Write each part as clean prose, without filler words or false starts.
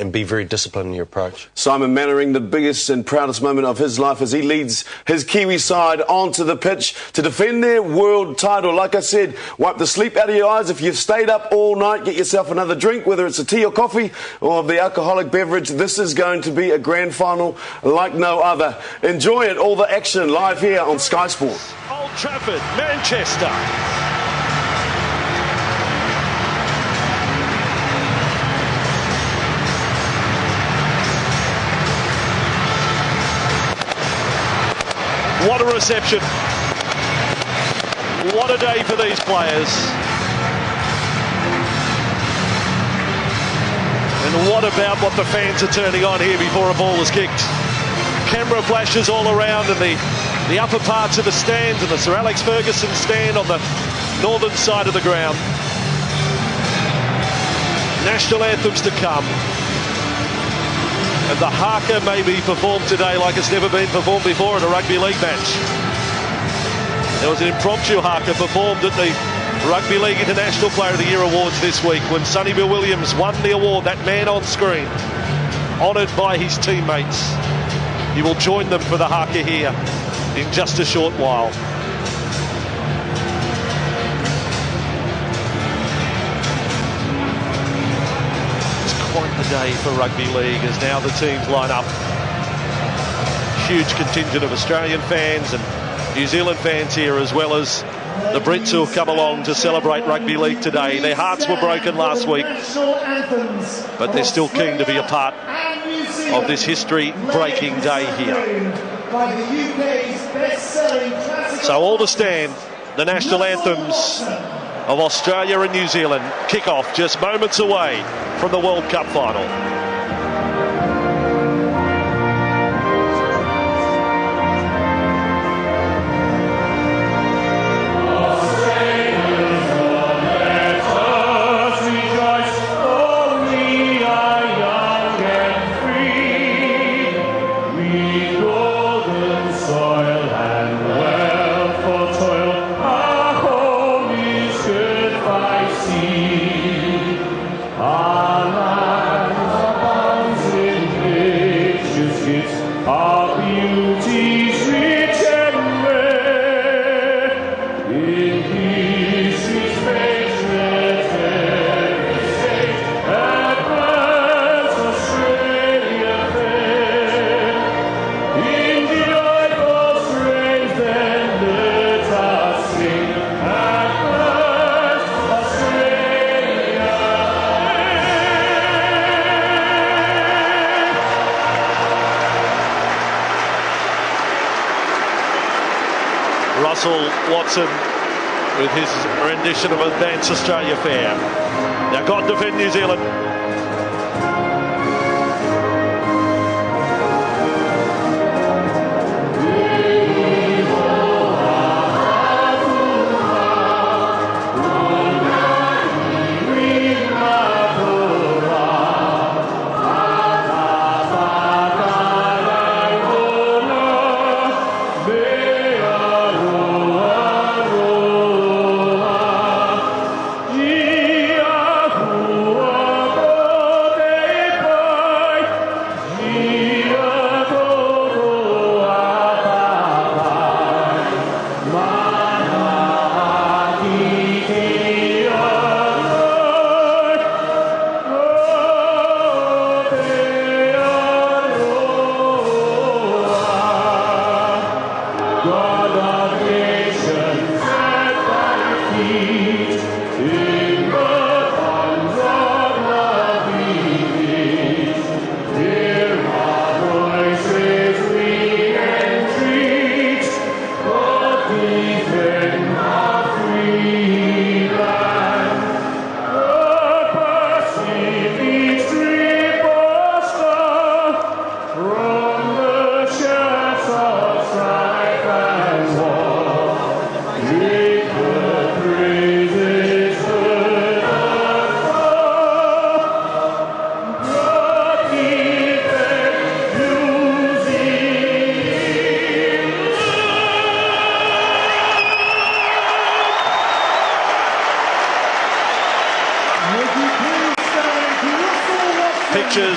and be very disciplined in your approach. Simon Mannering, the biggest and proudest moment of his life as he leads his Kiwi side onto the pitch to defend their world title. Like I said, wipe the sleep out of your eyes. If you've stayed up all night, get yourself another drink, whether it's a tea or coffee or the alcoholic beverage. This is going to be a grand final like no other. Enjoy it, all the action live here on Sky Sport. Old Trafford, Manchester. What a reception. What a day for these players. And what about what the fans are turning on here before a ball is kicked? Camera flashes all around in the upper parts of the stands and the Sir Alex Ferguson stand on the northern side of the ground. National anthems to come. And the haka may be performed today like it's never been performed before in a rugby league match. There was an impromptu haka performed at the Rugby League International Player of the Year Awards this week when Sonny Bill Williams won the award, that man on screen, honoured by his teammates. He will join them for the haka here in just a short while. Quite the day for rugby league as now the teams line up. Huge contingent of Australian fans and New Zealand fans here, as well as the Brits who have come along to celebrate rugby league today. Their hearts were broken last week, but they're still keen to be a part of this history-breaking day here. So all to stand, the national anthems of Australia and New Zealand kick off just moments away from the World Cup final. Watson with his rendition of Advance Australia Fair. Now got to defend New Zealand.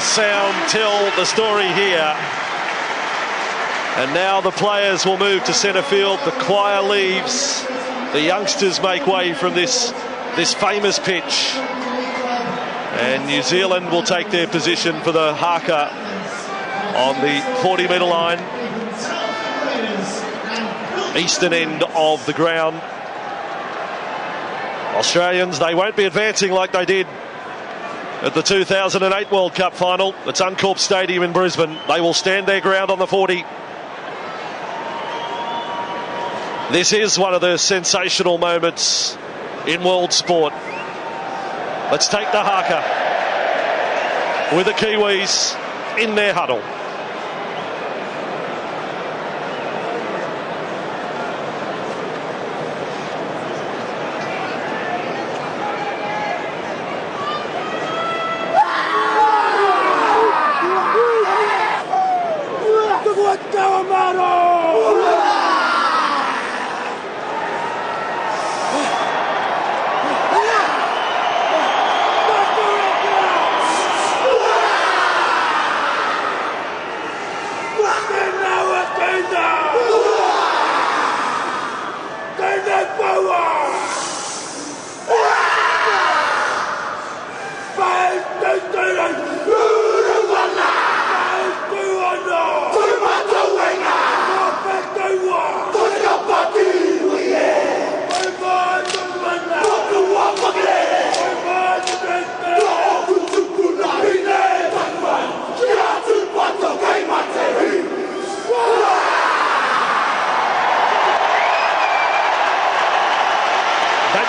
sound tell the story here. And now the players will move to centre field. The choir leaves. The youngsters make way from this famous pitch. And New Zealand will take their position for the haka on the 40-metre line. Eastern end of the ground. Australians, they won't be advancing like they did at the 2008 World Cup final at Suncorp Stadium in Brisbane. They will stand their ground on the 40. This is one of the sensational moments in world sport. Let's take the haka with the Kiwis in their huddle.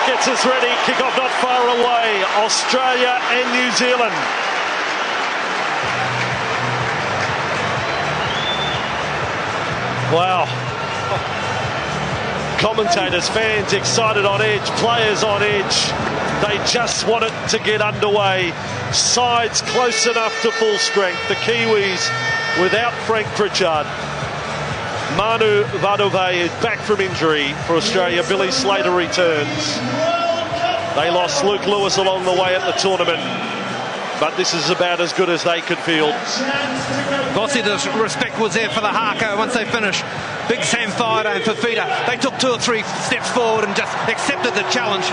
Gets us ready. Kick-off not far away. Australia and New Zealand. Wow. Commentators, fans excited on edge, players on edge. They just want it to get underway. Sides close enough to full strength. The Kiwis without Frank Pritchard. Manu Vadove is back from injury for Australia. Billy Slater returns. They lost Luke Lewis along the way at the tournament, but this is about as good as they could field. Obviously the respect was there for the haka once they finished. Big Sam Fido and Fafita, they took 2 or 3 steps forward and just accepted the challenge.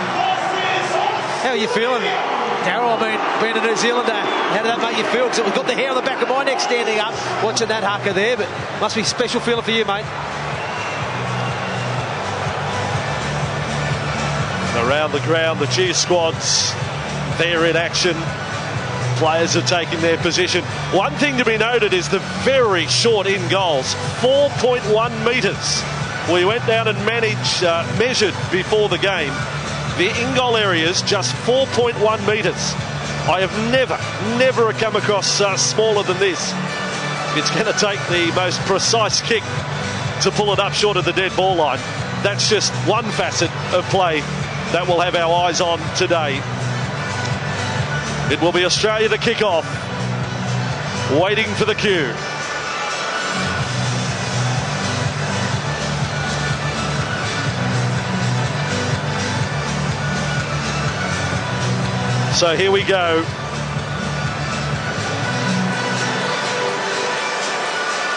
How are you feeling, Darryl? I mean, being a New Zealander, how did that make you feel? Because we've got the hair on the back of my neck standing up watching that haka there, but must be a special feeling for you, mate. Around the ground, the cheer squads, they're in action. Players are taking their position. One thing to be noted is the very short in goals, 4.1 metres. We went down and measured before the game. The in-goal areas just 4.1 metres. I have never come across smaller than this. It's going to take the most precise kick to pull it up short of the dead ball line. That's just one facet of play that we'll have our eyes on today. It will be Australia to kick off, waiting for the cue. So here we go.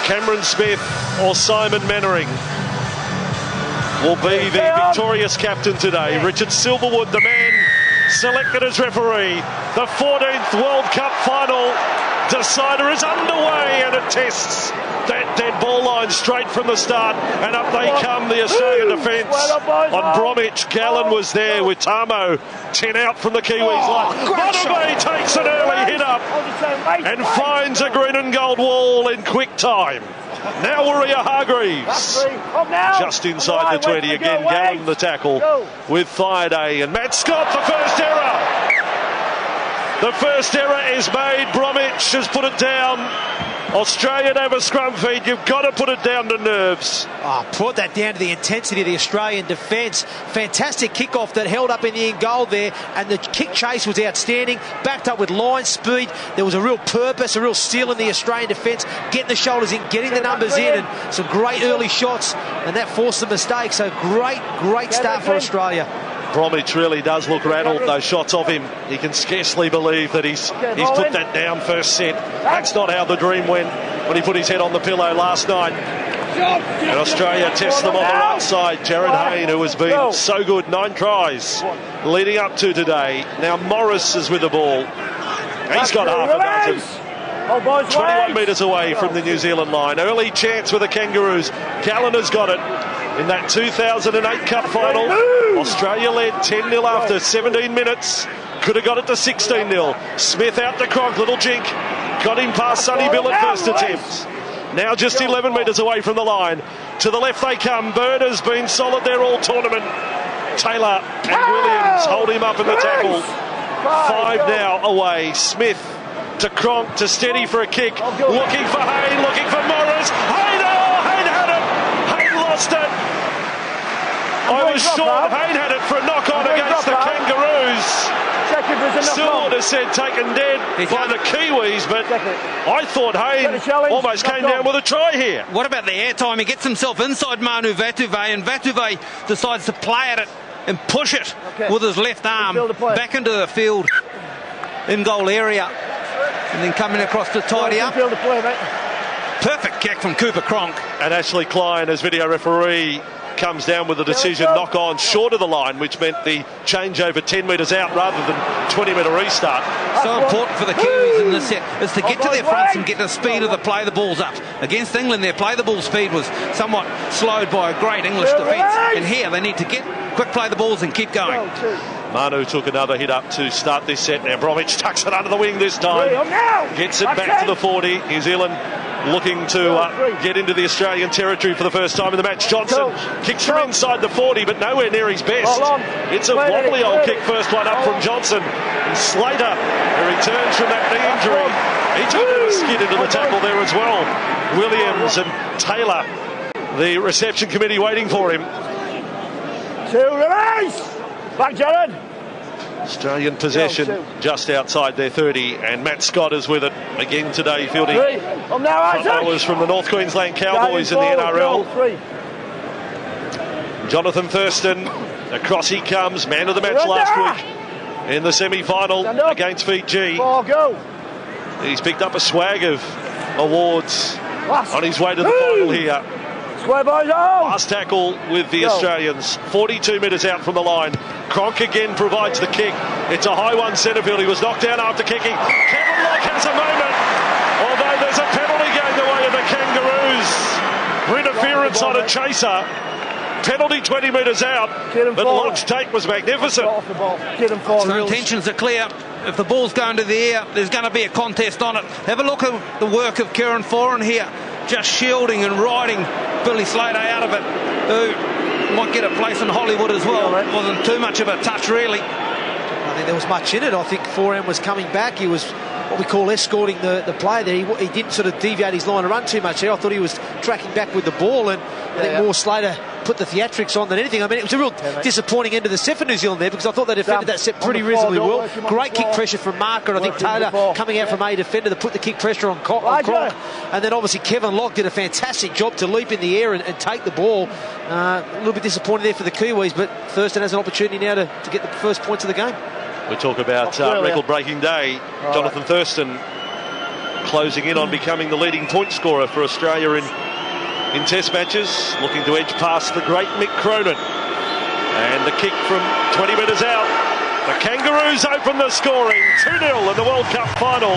Cameron Smith or Simon Mannering will be the victorious captain today. Richard Silverwood, the man selected as referee. The 14th World Cup final decider is underway, and it tests that dead ball line straight from the start, and up they come, the Australian defence on Bromwich. Gallen was there with Tamo, 10 out from the Kiwis line. Vadove takes an early hit up and finds a green and gold wall in quick time. Now Warrior Hargreaves just inside the 20 again. Gallen the tackle with Fiday and Matt Scott, the first error. The first error is made. Bromwich has put it down. Australian over scrum feed. You've got to put it down to nerves. Oh, put that down to the intensity of the Australian defence. Fantastic kickoff that held up in the end goal there, and the kick chase was outstanding. Backed up with line speed. There was a real purpose, a real steal in the Australian defence, getting the shoulders in, getting the numbers in, and some great early shots, and that forced the mistake. So great start for Australia. Bromwich really does look rattled. Those shots of him, he can scarcely believe that he's put that down first set. That's not how the dream went when he put his head on the pillow last night. And Australia tests them on the right side. Jared Hayne, who has been so good, 9 tries leading up to today. Now Morris is with the ball. He's got half a dozen. 21 metres away from the New Zealand line. Early chance with the Kangaroos. Gallagher's got it. In that 2008 Cup final, Australia led 10-0 after 17 minutes. Could have got it to 16-0. Smith out to Cronk, little jink. Got him past Sonny Bill at first attempt. Now just 11 metres away from the line. To the left they come. Bird has been solid there all tournament. Taylor and Williams hold him up in the tackle. 5 now away. Smith to Cronk, to steady for a kick. Looking for Hayne, looking for Morris. Hayne, Hayne had it. Hayne lost it. I was sure Hayne had it for a knock-on against the Kangaroos. Stewart has said taken dead by the Kiwis, but I thought Hayne almost came down with a try here. What about the airtime? He gets himself inside Manu Vatuvei, and Vatuvei decides to play at it and push it with his left arm back into the field in goal area, and then coming across to tidy up. Perfect kick from Cooper Cronk. And Ashley Klein, as video referee, comes down with the decision, knock on short of the line, which meant the change over 10 metres out rather than 20-metre restart. So important for the Kiwis in this set is to get to their fronts and get the speed of the play the balls up. Against England, their play the ball speed was somewhat slowed by a great English defence, and here they need to get quick play the balls and keep going. Manu took another hit up to start this set. Now Bromwich tucks it under the wing this time, gets it back to the 40. New Zealand looking to get into the Australian territory for the first time in the match. Johnson kicks from inside the 40, but nowhere near his best. It's a wobbly old kick, first one up from Johnson. And Slater, who returns from that knee injury, he took a skid into the tackle there as well. Williams and Taylor, the reception committee waiting for him. Release! Back, Jared! Australian possession just outside their 30, and Matt Scott is with it again today, fielding followers from the North Queensland Cowboys in the NRL. Jonathan Thurston, across he comes, man of the match last week in the semi-final against Fiji. He's picked up a swag of awards on his way to the final here. Last tackle with the Australians, 42 metres out from the line. Cronk again provides the kick. It's a high one centrefield. He was knocked down after kicking. Kevin Locke has a moment, although there's a penalty going the way of the Kangaroos for interference on a chaser. Penalty 20 metres out, but Locke's take was magnificent. So intentions are clear. If the ball's going to the air, there's going to be a contest on it. Have a look at the work of Kieran Foran here, just shielding and riding Billy Slater out of it, who might get a place in Hollywood as well. It wasn't too much of a touch, really. I don't think there was much in it. I think Foran was coming back. He was what we call escorting the player there. He didn't sort of deviate his line of run too much there. I thought he was tracking back with the ball, and I think more Slater put the theatrics on than anything. I mean, it was a real disappointing end of the set for New Zealand there, because I thought they defended that set pretty reasonably well. Great kick pressure from Marker, and I think Taylor coming out from a defender to put the kick pressure on Cronk. And then obviously Kevin Locke did a fantastic job to leap in the air and take the ball. A little bit disappointed there for the Kiwis, but Thurston has an opportunity now to get the first points of the game. We talk about record-breaking day. Jonathan Thurston closing in on becoming the leading point scorer for Australia in Test matches, looking to edge past the great Mick Cronin. And the kick from 20 metres out. The Kangaroos open the scoring, 2-0 in the World Cup final.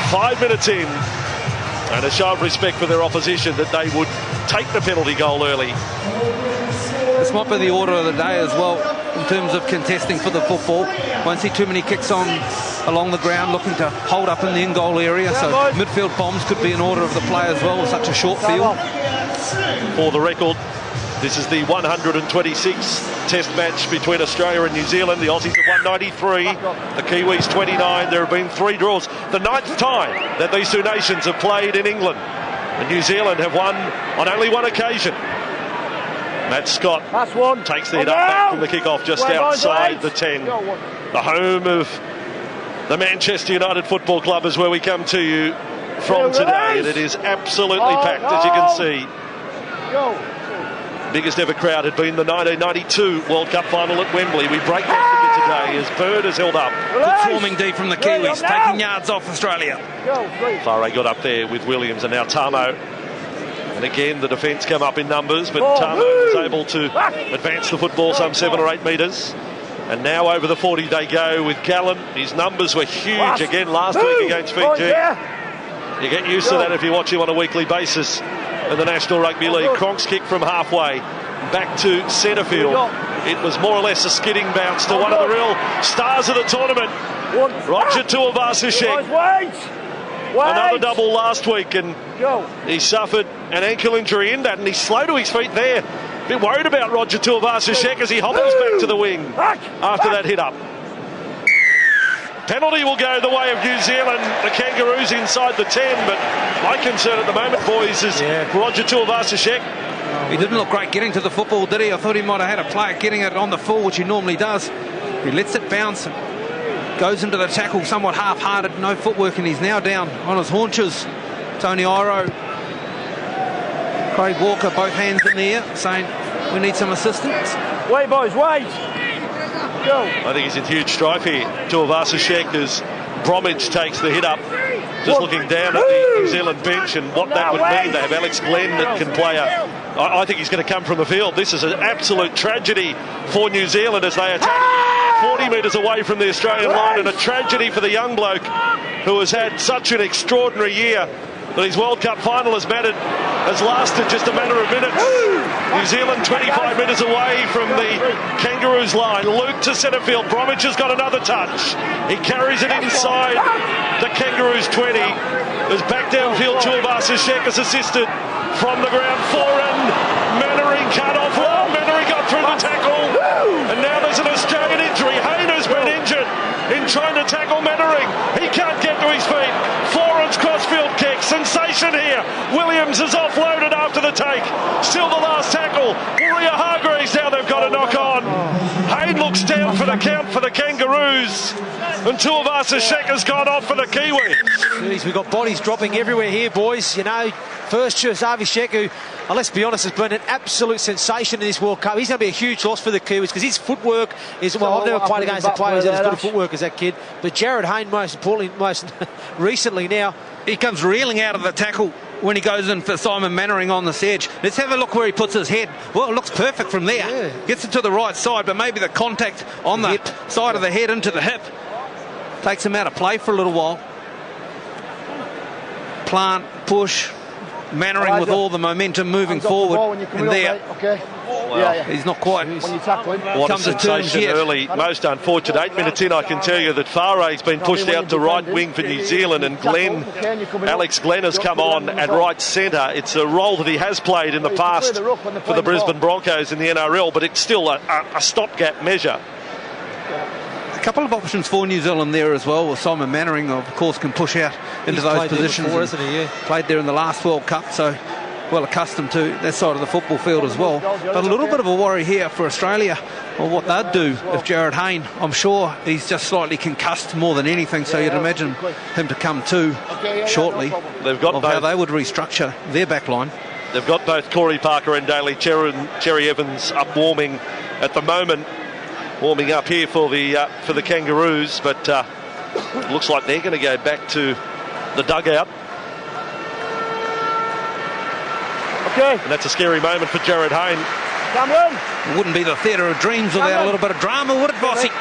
5 minutes in, and a show of respect for their opposition that they would take the penalty goal early. This might be the order of the day as well in terms of contesting for the football. Won't see too many kicks on along the ground, looking to hold up in the in-goal area. So midfield bombs could be in order of the play as well with such a short field. For the record, this is the 126th Test match between Australia and New Zealand. The Aussies have won 93, the Kiwis 29. There have been 3 draws. The 9th time that these two nations have played in England. And New Zealand have won on only one occasion. Matt Scott takes the hit up back from the kick-off just outside the 10. The home of the Manchester United Football Club is where we come to you from today, and it is absolutely packed, as you can see. Biggest ever crowd had been the 1992 World Cup final at Wembley. We break that a bit today as Bird is held up. Good forming D from the Kiwis, taking yards off Australia. Farah got up there with Williams and now Tamo. And again, the defence come up in numbers, but Tamo was able to advance the football some 7 or 8 metres. And now over the 40 they go with Gallen. His numbers were huge again last week against Fiji. You get used to that if you watch him on a weekly basis in the National Rugby League. Cronk's kick from halfway back to centre field. It was more or less a skidding bounce to one of the real stars of the tournament, Roger Tuivasa-Sheck. Another double last week, and he suffered an ankle injury in that, and he's slow to his feet there. A bit worried about Roger Tuivasa-Sheck as he hobbles back to the wing after that hit up. Penalty will go the way of New Zealand. The Kangaroos inside the 10, but my concern at the moment, boys, is Roger Tuivasa-Sheck. He didn't look great getting to the football, did he? I thought he might have had a player getting it on the full, which he normally does. He lets it bounce and goes into the tackle somewhat half-hearted, no footwork, and he's now down on his haunches. Tony Iro, Craig Walker, both hands in the air, saying we need some assistance. Wait, boys, wait. Go. I think he's in huge strife here. Tuivasa-Sheck as Bromwich takes the hit up. Just looking down at the New Zealand bench and what that would mean. They have Alex Glenn that can play I think he's going to come from the field. This is an absolute tragedy for New Zealand as they attack 40 metres away from the Australian line, and a tragedy for the young bloke who has had such an extraordinary year that his World Cup final has lasted just a matter of minutes. New Zealand 25 metres away from the Kangaroos line. Luke to centre field. Bromwich has got another touch. He carries it inside the Kangaroos 20. As back downfield, Tuivasa-Sheck is assisted from the ground forehand. Mannering cut off long. Mannering got through the tackle. And now there's an Australian injury. Hayne has been injured in trying to tackle Mannering. He can't get to his feet. Foran's crossfield kick. Sensation here. Williams is offloaded after the take. Still the last tackle. Maria Hargreaves now they've got a knock on. Hayne looks down for the count for the Kangaroos. And Tuivasa-Sheck has gone off for the Kiwis. Jeez, we've got bodies dropping everywhere here, boys. You know, first Tuivasa-Sheck, who, let's be honest, has been an absolute sensation in this World Cup. He's going to be a huge loss for the Kiwis because his footwork is, well, I've never played against a player who's as good a footwork as that kid. But Jared Hayne, most importantly, most recently now, he comes reeling out of the tackle when he goes in for Simon Mannering on this edge. Let's have a look where he puts his head. Well, it looks perfect from there. Yeah. Gets it to the right side, but maybe the contact on the hip side of the head into the hip takes him out of play for a little while. Plant, push, Mannering with all the momentum moving forward. And there, well, he's not quite. What a sensation early. Most unfortunate. 8 minutes in, I can tell you that Farah's been pushed out to right wing for New Zealand, and Alex Glenn has come on at right centre. It's a role that he has played in the past for the Brisbane Broncos in the NRL, but it's still a stopgap measure. A couple of options for New Zealand there as well. Simon Mannering, of course, can push out into those positions. Before, isn't he? Yeah. Played there in the last World Cup, so well accustomed to that side of the football field as well. But a little bit of a worry here for Australia, or what they'd do if Jared Hayne, I'm sure he's just slightly concussed more than anything, so you'd imagine him to come to shortly. They've got how they would restructure their back line. They've got both Corey Parker and Daly Cherry Evans up warming at the moment. Warming up here for the Kangaroos, but it looks like they're going to go back to the dugout. Okay. And that's a scary moment for Jared Hayne. Cameron. It wouldn't be the theatre of dreams without a little bit of drama, would it, Bossy? It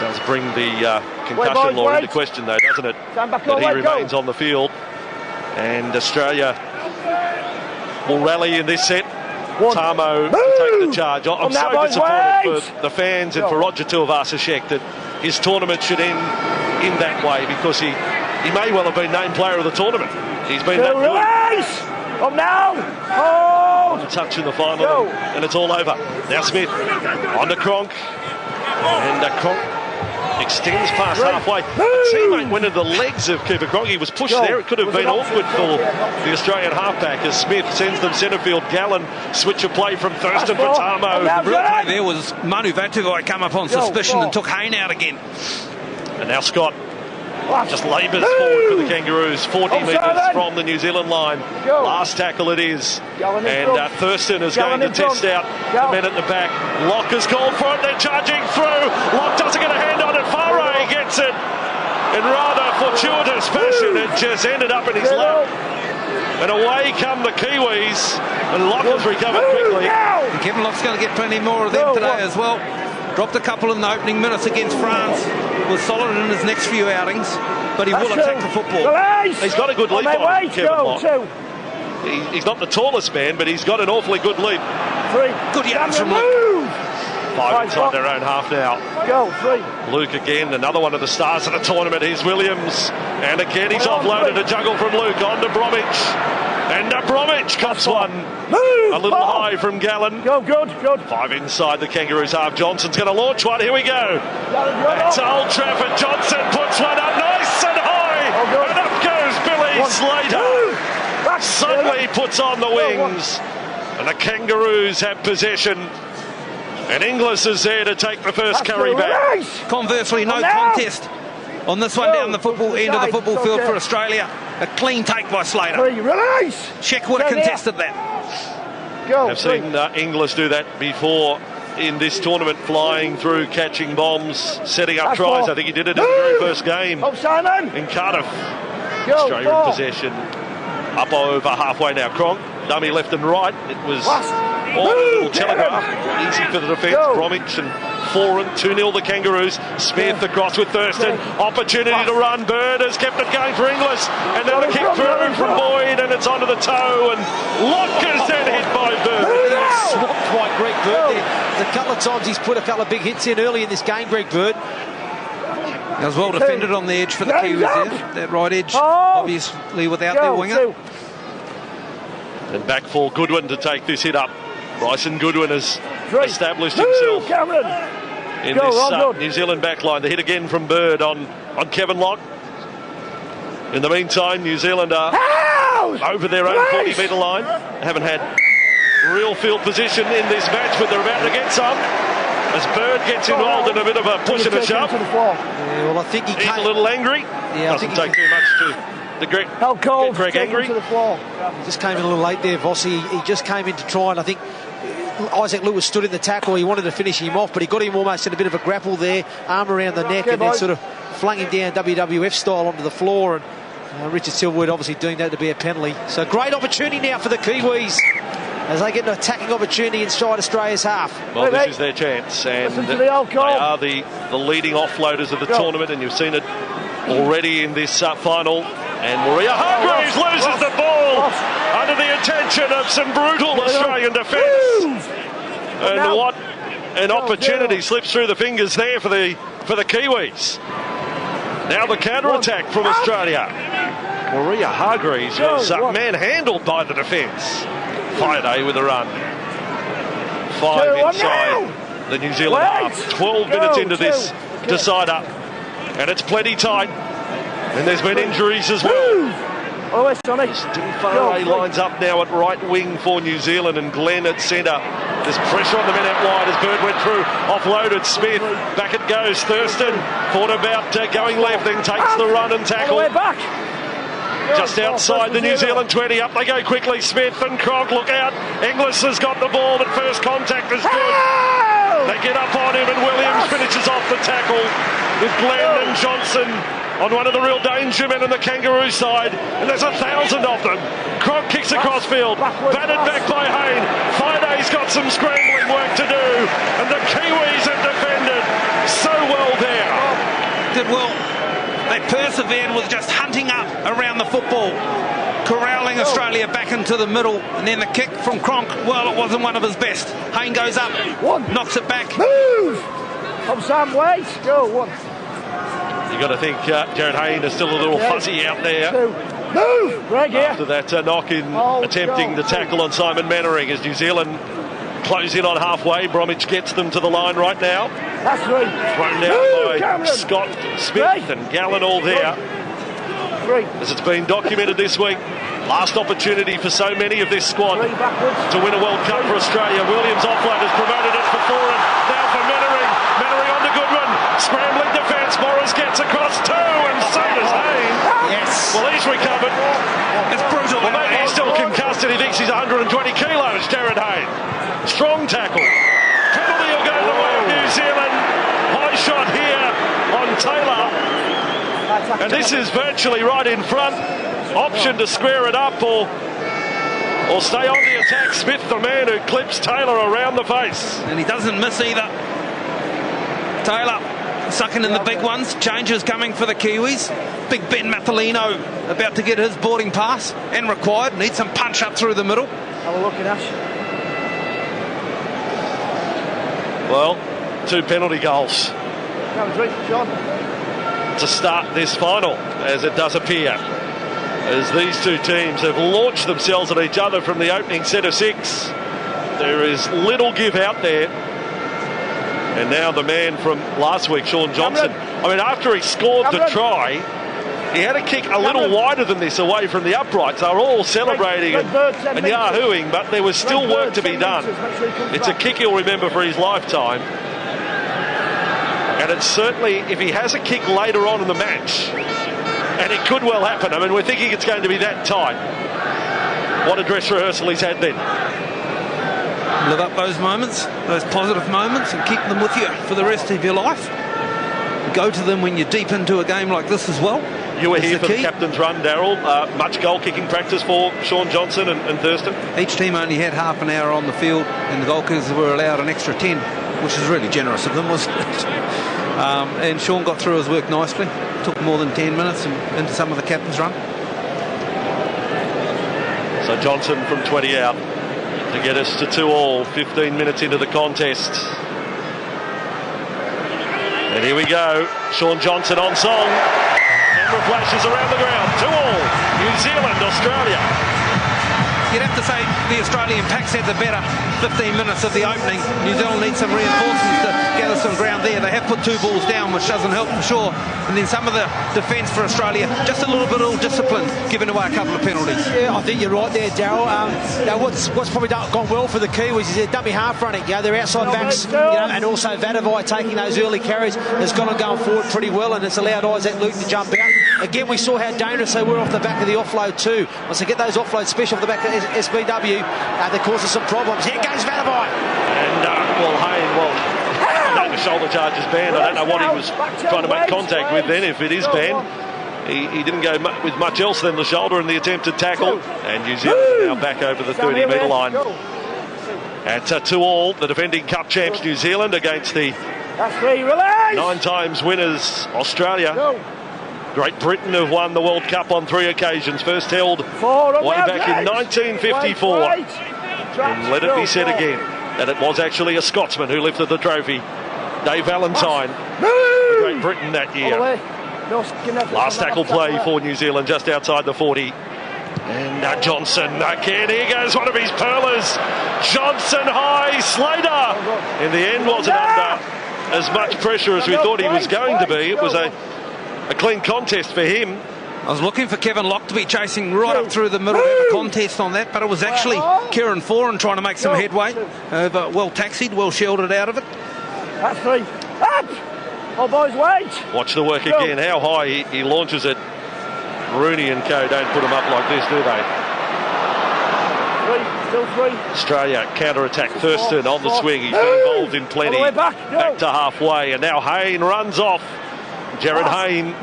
does bring the concussion law into question, though, doesn't it? That he remains on the field. And Australia will rally in this set. Tamo taking the charge. I'm so disappointed for the fans and for Roger Tuivasa-Sheck that his tournament should end in that way, because he may well have been named player of the tournament. He's been that good. Up now. Hold. A touch in the final and it's all over. Now Smith on to Cronk. And Cronk extends past halfway. A teammate went into the legs of Cooper Cronk. He was pushed there. It could have been awkward for the Australian halfback as Smith sends them centre field. Gallen switch of play from Thurston for Tamo. The real play there was Manu Vatuvai come up on suspicion and took Hayne out again. And now Scott Just labours forward for the Kangaroos, 40 metres from the New Zealand line. Go. Last tackle it is. Going in And front. Thurston is Going going to in test front. out the men at the back. Locke has called for it, they're charging through. Locke doesn't get a hand on it, Faray gets it in rather fortuitous fashion. It just ended up in his lap. And away come the Kiwis, and Locke has recovered quickly. And Kevin Locke's going to get plenty more of them today as well. Dropped a couple in the opening minutes against France. Was solid in his next few outings, but he will attack the football. He's got a good leap on him, Kevin Locke. He's not the tallest man, but he's got an awfully good leap. Good yards from Luke. 5 inside their own half now. Go, 3. Luke again, another one of the stars of the tournament. Here's Williams. And again he's offloaded. A juggle from Luke on to Bromwich. And Bromwich cuts one. A little high from Gallen. Go, good. 5 inside the Kangaroos half. Johnson's going to launch one. Here we go. Back to Old Trafford. Johnson puts one up nice and high. And up goes Billy Slater. Suddenly puts on the wings. And the Kangaroos have possession. And Inglis is there to take the first carry back. Conversely, no contest on this one down the football end of the football field for Australia. A clean take by Slater. Sheck would have contested that. I've seen Inglis do that before in this tournament, flying through, catching bombs, setting up tries. I think he did it in the very first game in Cardiff. Australian possession up over halfway now. Cronk, dummy left and right. It was all a little telegraph. Easy for the defence. Bromwich and Foran, 2-0 the Kangaroos. Smith across with Thurston. Opportunity to run. Bird has kept it going for Inglis. And then the kick through from Boyd, and it's onto the toe. And Locke is then hit by Bird. Swapped by Greg Bird there. There's a couple of times he's put a couple of big hits in early in this game, Greg Bird. That was well defended on the edge for the Kiwis there. That right edge, obviously without their winger. And back for Goodwin to take this hit up. Bryson Goodwin has established himself in this New Zealand backline. The hit again from Bird on Kevin Locke. In the meantime, New Zealand are over their own 40-metre line. Haven't had real field position in this match, but they're about to get some. As Bird gets involved in a bit of a push and a shove. Yeah, well, I think he's a little angry. Doesn't take too much to get Greg angry. He just came in a little late there, Vossi. He just came in to try, and I think Isaac Lewis stood in the tackle. He wanted to finish him off, but he got him almost in a bit of a grapple there, arm around the neck, and then sort of flung him down WWF style onto the floor. And Richard Silverwood obviously doing that to be a penalty. So great opportunity now for the Kiwis as they get an attacking opportunity inside Australia's half. Well, this is their chance, and they are the leading offloaders of the tournament, and you've seen it already in this final. And Maria Hargreaves loses the ball under the attention of some brutal Australian defence. And what an opportunity slips through the fingers there for the Kiwis. Now the counter-attack from Australia. Maria Hargreaves was manhandled by the defence. Fireday with a run. 5 inside the New Zealand half. 12 minutes into this decider. And it's plenty tight. And there's been injuries as well. Faray lines up now at right wing for New Zealand, and Glenn at centre. There's pressure on the men out wide as Bird went through. Offloaded Smith. Back it goes. Thurston thought about going left, then takes the run and tackle. Just outside the New Zealand 20. Up they go quickly. Smith and Cronk, look out. Inglis has got the ball, but first contact is good. They get up on him, and Williams finishes off the tackle with Glenn and Johnson on one of the real danger men on the Kangaroo side, and there's 1,000 of them. Cronk kicks across field, batted back by Hayne. Fiday's got some scrambling work to do, and the Kiwis have defended so well there. Did well. They persevered with just hunting up around the football, corralling Australia back into the middle, and then the kick from Cronk, well, it wasn't one of his best. Hayne goes up, knocks it back. Move! From Sam Wade, go, 1. You've got to think Jared Hayne is still a little fuzzy out there. 2. Move! Greg here. After that knock in attempting the tackle on Simon Mannering, as New Zealand close in on halfway. Bromwich gets them to the line right now. That's right. Thrown down by Scott, Smith and Gallen all there. As it's been documented this week, last opportunity for so many of this squad to win a World Cup for Australia. Williams offload has promoted it for Foran. Now for Mannering. Mannering on to Goodwin. Scrambling defence. Morris gets across 2, and so does recovered. It's brutal. Well, maybe he's still concussed and he thinks he's 120 kilos, Jared Hayne. Strong tackle. Penalty will go the way of New Zealand. High shot here on Taylor. And this is virtually right in front. Option to square it up or stay on the attack. Smith, the man who clips Taylor around the face. And he doesn't miss either. Taylor sucking in the big ones. Changes coming for the Kiwis. Big Ben Mathalino about to get his boarding pass and required. Needs some punch up through the middle. Have a look at Ash. Well, 2 penalty goals Have a drink, John. to start this final, as it does appear, as these two teams have launched themselves at each other from the opening set of 6. There is little give out there. And now the man from last week, Shaun Johnson. I mean, after he scored the try, he had a kick a little wider than this away from the uprights. They were all celebrating and yahooing, but there was still work to be done. It's a kick he'll remember for his lifetime. And it's certainly, if he has a kick later on in the match, and it could well happen. I mean, we're thinking it's going to be that tight. What a dress rehearsal he's had then. Live up those moments, those positive moments, and keep them with you for the rest of your life. Go to them when you're deep into a game like this as well. You were here for the captain's run, Daryl. Much goal-kicking practice for Shaun Johnson and Thurston? Each team only had half an hour on the field, and the goalkeepers were allowed an extra 10, which is really generous of them, wasn't it? And Shaun got through his work nicely. Took more than 10 minutes into some of the captain's run. So Johnson from 20 out to get us to 2-2, 15 minutes into the contest. And here we go, Shaun Johnson on song. Camera flashes around the ground, 2-2, New Zealand, Australia. You'd have to say the Australian packs had the better 15 minutes of the opening. New Zealand needs some reinforcements to gather some ground there. They have put 2 balls down, which doesn't help for sure. And then some of the defence for Australia, just a little bit ill-disciplined, giving away a couple of penalties. Yeah, I think you're right there, Daryl. What's probably gone well for the Kiwis is their dummy half running. Their outside backs, and also Vadavai taking those early carries has got them going forward pretty well, and it's allowed Isaac Luke to jump out. Again, we saw how dangerous they were off the back of the offload too. Once they get those offloads, especially off the back of SBW, they cause us some problems. Here goes Vadavai. And, I know the shoulder charge is banned. I don't know what he was trying to make contact with then, if it is banned. He didn't go with much else than the shoulder in the attempted tackle. And New Zealand are now back over the 30-metre line. At 2-2, the defending Cup champs New Zealand against the 9 times winners Australia. Great Britain have won the World Cup on 3 occasions, first held way back in 1954. And let it be said again that it was actually a Scotsman who lifted the trophy, Dave Valentine, for Great Britain that year. Last tackle play for New Zealand just outside the 40. And Johnson again, here goes one of his pearlers. Johnson high, Slater in the end wasn't under as much pressure as we thought he was going to be. It was a clean contest for him. I was looking for Kevin Locke to be chasing right up through the middle of a contest on that, but it was actually Kieran Foran trying to make some headway. Well taxied, well shielded out of it. That's 3. Up! Oh, boys, wait! Watch the work again, how high he launches it. Rooney and co don't put him up like this, do they? 3, still 3. Australia counter-attack. Thurston on the swing. He's been involved in plenty. Back to halfway, and now Hayne runs off. Jared Hayne,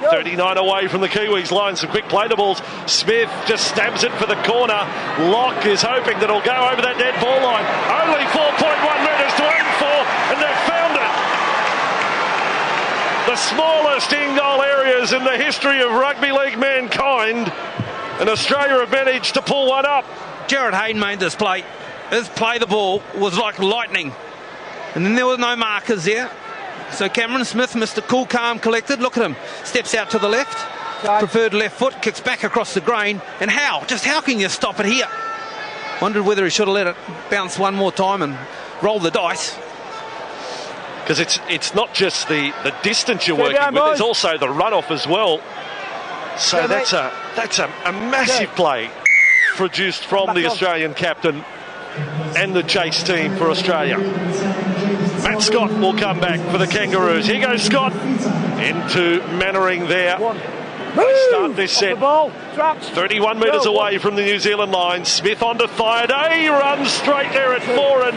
39 away from the Kiwis line. Some quick play to balls. Smith just stabs it for the corner. Locke is hoping that it'll go over that dead ball line. Only 4.1 metres to aim for, and they've found it. The smallest in-goal areas in the history of rugby league mankind, and Australia have managed to pull one up. Jared Hayne made this play. His play the ball was like lightning, and then there were no markers there. So Cameron Smith, Mr. Cool, Calm, Collected, look at him, steps out to the left, preferred left foot, kicks back across the grain, and how can you stop it here? Wondered whether he should have let it bounce one more time and roll the dice. Because it's not just the distance you're working with, there's also the runoff as well. So that's a massive play produced from the Australian captain and the chase team for Australia. Matt Scott will come back for the Kangaroos. Here goes Scott into Mannering there. Start this set. 31 metres away from the New Zealand line. Smith onto Thaiday, runs straight there at Foran,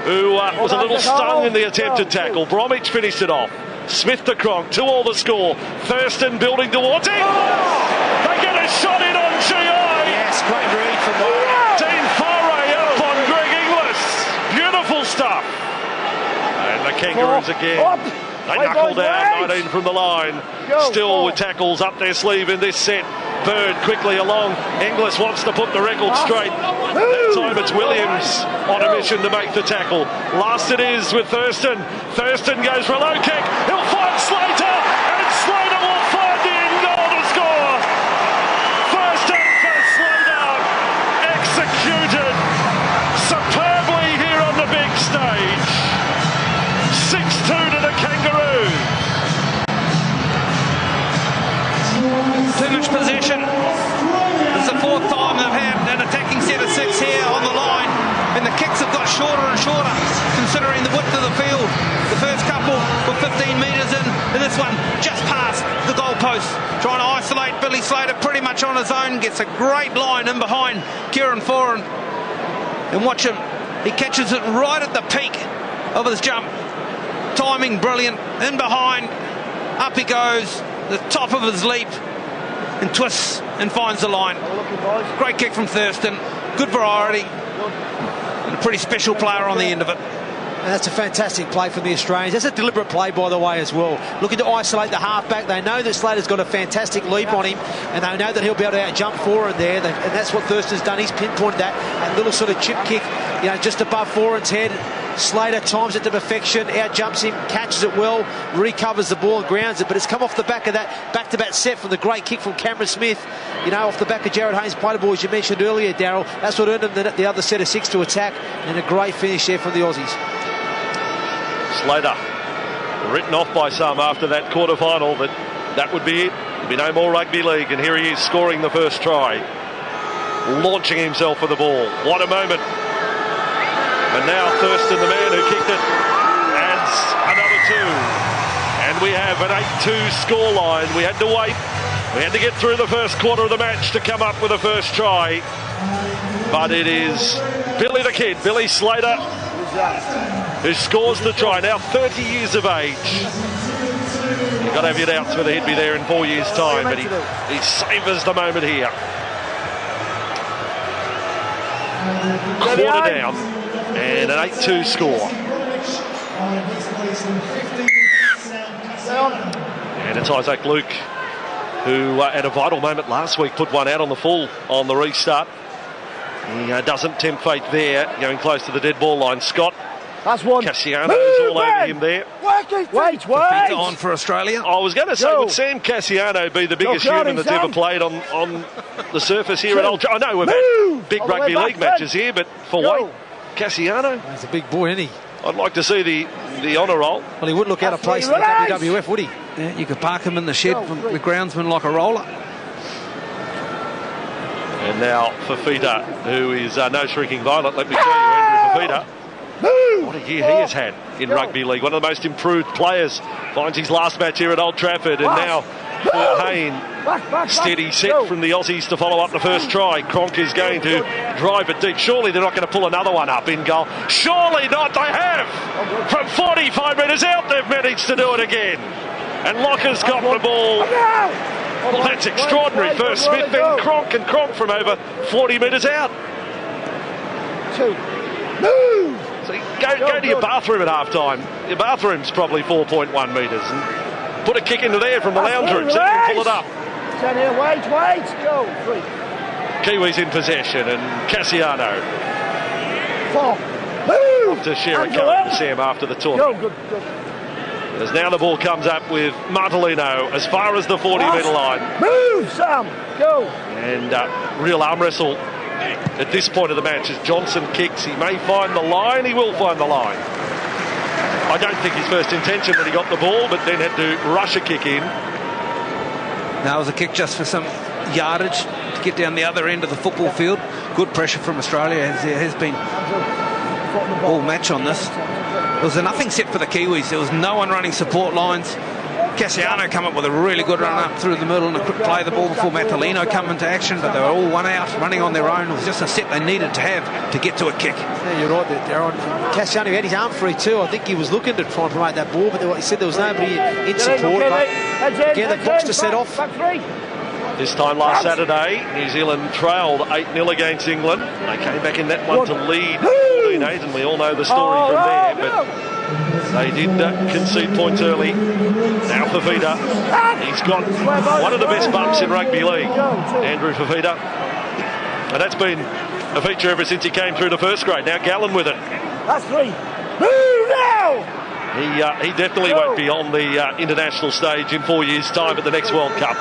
who was a little stung in the attempted tackle. Bromwich finished it off. Smith to Cronk, 2-2 the score. Thurston building towards it. They get a shot in on GI. Yes, great read from Dean Faray up on Greg Inglis. Beautiful stuff. And the Kangaroos again. They knuckle down 19 from the line. Still with tackles up their sleeve in this set. Bird quickly along. Inglis wants to put the record straight. That time it's Williams on a mission to make the tackle. Last it is with Thurston. Thurston goes for a low kick. He'll find Slater. And Slater will find the end goal to score. Thurston for Slater. Executed superbly here on the big stage. 6-2 to the Kangaroos. Too much possession. It's the fourth time they've had an attacking set of 6 here on the line, and the kicks have got shorter and shorter considering the width of the field. The first couple were 15 metres in, and this one just past the goalpost. Trying to isolate Billy Slater pretty much on his own, gets a great line in behind Kieran Foran, and watch him, he catches it right at the peak of his jump. Timing brilliant, in behind, up he goes, the top of his leap, and twists and finds the line. Great kick from Thurston, good variety, and a pretty special player on the end of it. And that's a fantastic play from the Australians. That's a deliberate play, by the way, as well. Looking to isolate the halfback. They know that Slater's got a fantastic leap on him, and they know that he'll be able to out-jump Foran there. And that's what Thurston's done. He's pinpointed that little sort of chip kick, just above Foran's head. Slater times it to perfection, out-jumps him, catches it well, recovers the ball and grounds it, but it's come off the back of that back-to-back set from the great kick from Cameron Smith, off the back of Jared Haynes' play ball, as you mentioned earlier, Daryl. That's what earned him the other set of 6 to attack, and a great finish there from the Aussies. Slater, written off by some after that quarter-final, that would be it. There'd be no more rugby league, and here he is scoring the first try, launching himself for the ball. What a moment. And now Thurston, the man who kicked it, adds another 2. And we have an 8-2 scoreline. We had to wait. We had to get through the first quarter of the match to come up with a first try. But it is Billy the Kid, Billy Slater, who scores the try. Now 30 years of age. You've got to have your doubts whether he'd be there in 4 years' time. But he savours the moment here. Quarter down. And an 8-2 score. And it's Isaac Luke, who at a vital moment last week put one out on the full on the restart. He doesn't tempt fate there, going close to the dead ball line. Scott Cassiano's all over him there. Wait. On for Australia. I was going to say, would Sam Cassiano be the biggest human that's ever played on the surface here at Old Trafford? I know we've had big rugby league matches here, but for weight, Cassiano. He's a big boy, isn't he? I'd like to see the honour roll. Well, he wouldn't look out of place in the WWF, would he? Yeah, you could park him in the shed from the groundsman like a roller. And now Fafita, who is no shrinking violet, let me tell you, Andrew Fafita. What a year he has had in rugby league. One of the most improved players. Finds his last match here at Old Trafford. And now for Hayne, steady set from the Aussies to follow up the first try. Cronk is going to drive it deep. Surely they're not going to pull another one up in goal. Surely not. They have. From 45 metres out, they've managed to do it again. And Locker's got the ball. Well, that's extraordinary. First Smith, then Cronk, and Cronk from over 40 metres out. So go to your bathroom at half-time. Your bathroom's probably 4.1 metres. And put a kick into there from the lounge room so you can pull it up. Wait, go. 3. Kiwis in possession, and Cassiano 4. to share a colour with Sam after the tournament. Good. As now the ball comes up with Martellino as far as the 40-metre line. Move, Sam. Go. And real arm wrestle at this point of the match as Johnson kicks. He may find the line. He will find the line. I don't think his first intention when he got the ball, but then had to rush a kick in. Now it was a kick just for some yardage to get down the other end of the football field. Good pressure from Australia, as there has been all match on this. It was a nothing set for the Kiwis. There was no one running support lines. Cassiano come up with a really good run up through the middle and a quick play of the ball before Matalino come into action, but they were all one out, running on their own. It was just a set they needed to have to get to a kick. Yeah, you're right there, Darren. Cassiano had his arm free too. I think he was looking to try and promote that ball, but he said there was nobody in support. But again, the clock's to set off. This time last Saturday, New Zealand trailed 8-0 against England. They came back in that one to lead 14-8, and we all know the story from there. But they did concede points early. Now Fafita, he's got one of the best bumps in rugby league, Andrew Fafita. And that's been a feature ever since he came through to first grade. Now Gallen with it. That's 3. Move now! He definitely won't be on the international stage in 4 years' time at the next World Cup.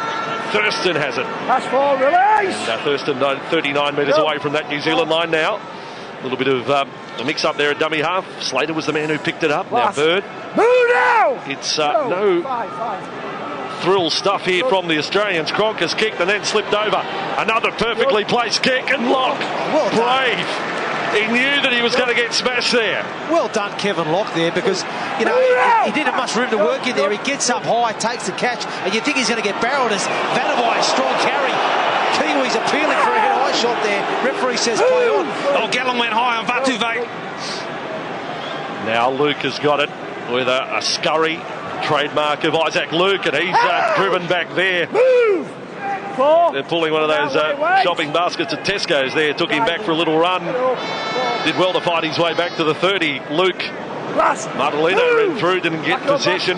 Thurston has it. That's 4, release! Now Thurston 39 metres away from that New Zealand line now. A little bit of a mix-up there at dummy half. Slater was the man who picked it up. Now Bird. Move now! It's no thrill stuff here from the Australians. Cronk has kicked and then slipped over. Another perfectly placed kick and Lock. Well brave. He knew that he was going to get smashed there. Well done, Kevin Lock there, because, you know, he didn't have much room to work in there. He gets up high, takes the catch, and you think he's going to get barreled as Vanavai, strong carry. Kiwis appealing for a head-high shot there. Referee says play on. Oh, Gallen went high on Vatuvei. Now Luke has got it with a scurry, trademark of Isaac Luke, and he's driven back there. Move! 4. They're pulling one of those shopping baskets at Tesco's there. Took him back for a little run. Did well to fight his way back to the 30. Luke Martelino ran through, didn't get possession.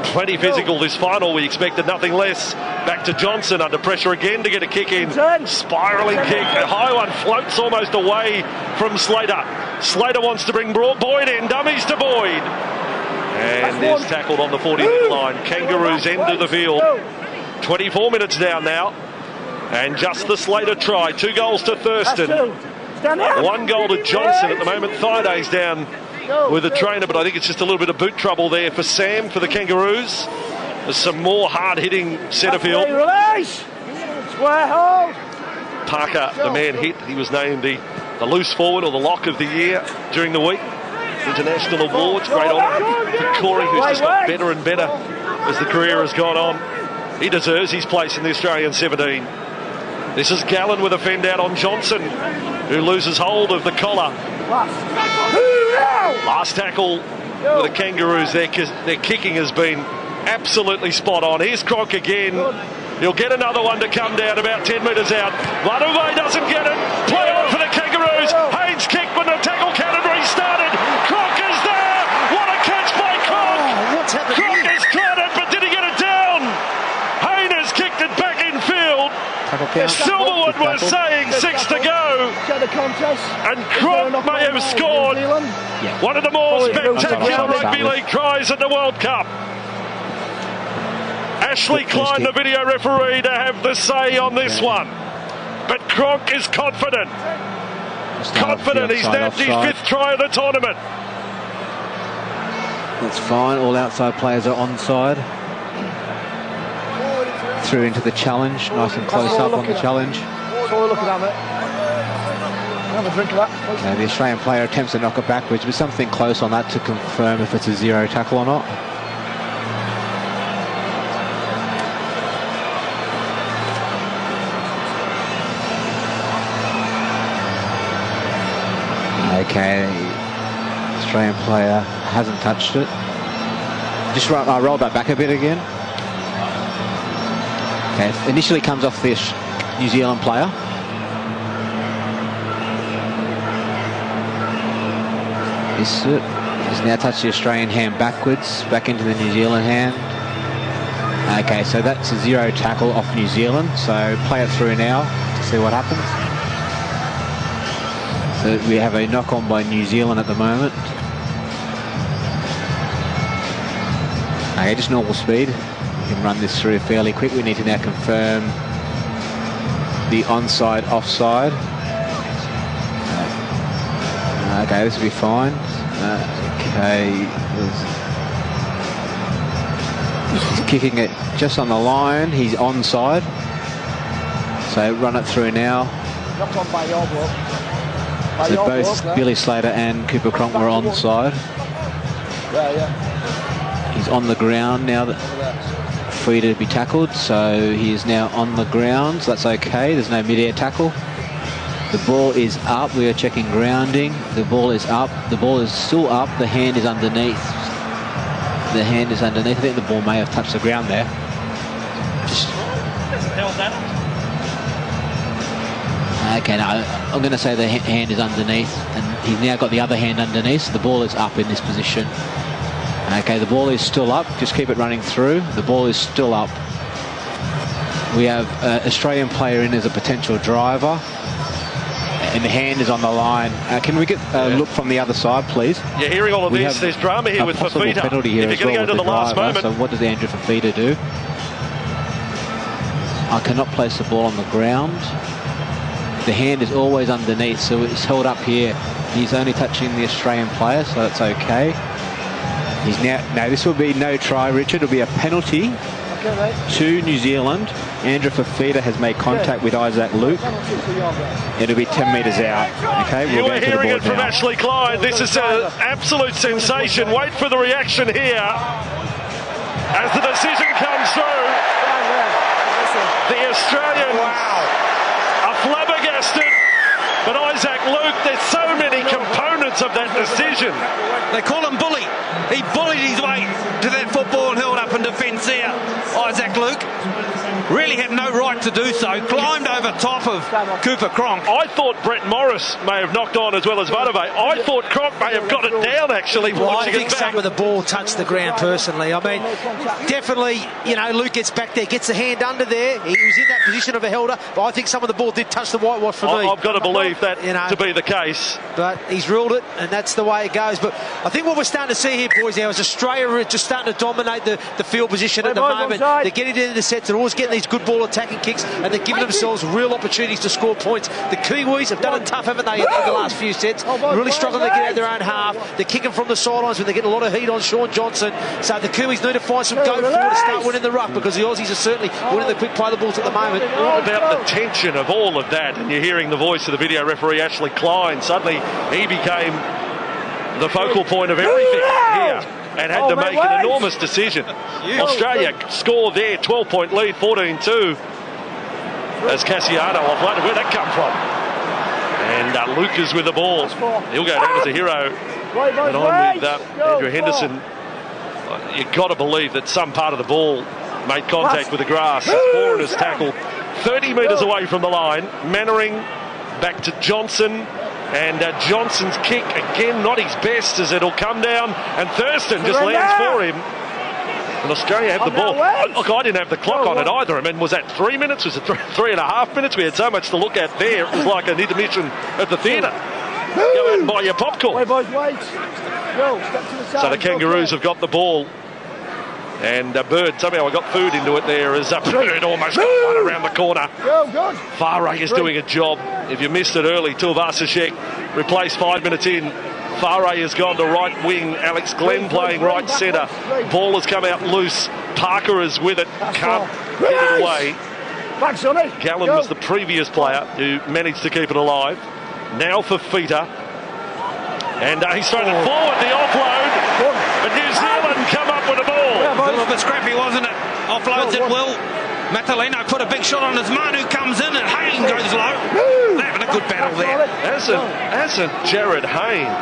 Plenty physical this final. We expected nothing less. Back to Johnson under pressure again to get a kick in. Spiralling kick. A high one floats almost away from Slater. Slater wants to bring Boyd in. Dummies to Boyd. And is tackled on the 40-metre line. Kangaroos end of the field. 24 minutes down now, and just the Slater try. 2 goals to Thurston, 1 goal to Johnson. At the moment, Thaida's down with the trainer, but I think it's just a little bit of boot trouble there for Sam, for the Kangaroos. There's some more hard-hitting centre field. Square hold. Parker, the man hit. He was named the loose forward or the lock of the year during the week. International awards, great honour for Corey, who's just got better and better as the career has gone on. He deserves his place in the Australian 17. This is Gallen with a fend out on Johnson, who loses hold of the collar. Last tackle for the Kangaroos. Their kicking has been absolutely spot on. Here's Cronk again. He'll get another one to come down about 10 metres out. Wadaway doesn't get it. Play on for the Kangaroos. Haynes kicked when the tackle counted restarted. Cronk is there. What a catch by Cronk. What's happened Cronk here? is cleared, but did he get it down? Haynes kicked it back in field. Silverwood was saying 6 to go. And Cronk may have scored one of the more spectacular rugby league tries at the World Cup. Ashley Klein, the video referee, to have the say on this one. But Cronk is confident. Confident. He's nabbed his 5th try of the tournament. That's fine. All outside players are onside. Through into the challenge. Nice and close up on the challenge. That's all we're looking at, mate. Have a drink of that. Okay, the Australian player attempts to knock it backwards, but something close on that to confirm if it's a 0 tackle or not. Okay, Australian player hasn't touched it. Just roll that back a bit again. Okay, initially comes off this New Zealand player. This has now touched the Australian hand backwards, back into the New Zealand hand. Okay, so that's a 0 tackle off New Zealand. So play it through now to see what happens. So we have a knock-on by New Zealand at the moment. Okay, just normal speed. We can run this through fairly quick. We need to now confirm the onside, offside. Okay, this will be fine. Okay, he's kicking it just on the line. He's onside. So run it through now. Knocked on by your bloke. So both Billy Slater and Cooper Cronk were onside. Yeah. He's on the ground now that free to be tackled, so he is now on the ground, so that's okay. There's no mid-air tackle. The ball is up. We are checking grounding. The ball is up. The ball is still up. The hand is underneath. The hand is underneath. I think the ball may have touched the ground there. Okay, no, I'm going to say the hand is underneath, and he's now got the other hand underneath, so the ball is up in this position. Okay, the ball is still up. Just keep it running through. The ball is still up. We have an Australian player in as a potential driver, and the hand is on the line. Can we get a look from the other side, please? You're hearing all of this. There's drama here with Fafita. Penalty here if you're going to go to the last moment. So what does Andrew Fafita do? I cannot place the ball on the ground. The hand is always underneath, so it's held up here. He's only touching the Australian player, so it's okay. He's now this will be no try, Richard. It'll be a penalty to New Zealand. Andrew Fafita has made contact with Isaac Luke. It'll be 10 metres out. Okay, you are hearing it from Ashley Klein. This is an absolute sensation. Wait for the reaction here as the decision comes through. The Australians are flabbergasted, but Isaac Luke, there's so many components of that decision. They call him bully. He bullied his way to that football and held up in defence there. Isaac Luke really had no right to do so. Climbed over top of Cooper Cronk. I thought Brett Morris may have knocked on as well as Vatuvei. I thought Cronk may have got it down, actually. Well, I think some of the ball touched the ground, personally. I mean, definitely, you know, Luke gets back there, gets the hand under there. He was in that position of a helder, but I think some of the ball did touch the whitewash for me. I've got to believe that to be the case. But he's ruled it, and that's the way it goes. But I think what we're starting to see here, boys, now is Australia just starting to dominate the field position at the moment. They're getting into the sets, they're always getting these good ball attacking kicks, and they're giving themselves real opportunities to score points. The Kiwis have done it tough, haven't they, in the last few sets? Really struggling to get out their own half. They're kicking from the sidelines when they get a lot of heat on Sean Johnson. So the Kiwis need to find some go forward to start winning the ruck, because the Aussies are certainly winning the quick play the balls at the moment. What about the tension of all of that? And you're hearing the voice of the video referee, Ashley Klein. Suddenly he became the focal point of everything here and had to make an enormous decision. Australia score there, 12-point lead, 14-2. As Cassiano offloaded. Where'd that come from? And Lucas with the ball. He'll go down as a hero. And on with Andrew Henderson. You've got to believe that some part of the ball made contact with the grass. Foreigners tackle 30 metres away from the line. Mannering back to Johnson. And Johnson's kick, again, not his best, as it'll come down. And Thurston just lands for him. And Australia have the ball. Look, I didn't have the clock on it either. I mean, was that 3 minutes? Was it 3.5 minutes? We had so much to look at there. It was like an intermission at the theatre. Go out and buy your popcorn. So the Kangaroos have got the ball. And Bird, somehow I got food into it there as Bird almost got one around the corner. Farah is doing a job. If you missed it early, Tuivasa-Sheck replaced 5 minutes in. Farah has gone to right wing. Alex Glenn playing right centre. Ball has come out loose. Parker is with it. Can't get it away. Gallen was the previous player who managed to keep it alive. Now for Fafita. And he's thrown it forward, the offload. But New Zealand come up with the ball. A little bit scrappy, wasn't it? Offloads it well. Matalino put a big shot on his man, who comes in, and Hayne goes low. They're having a good battle there. Hasn't Jared Hayne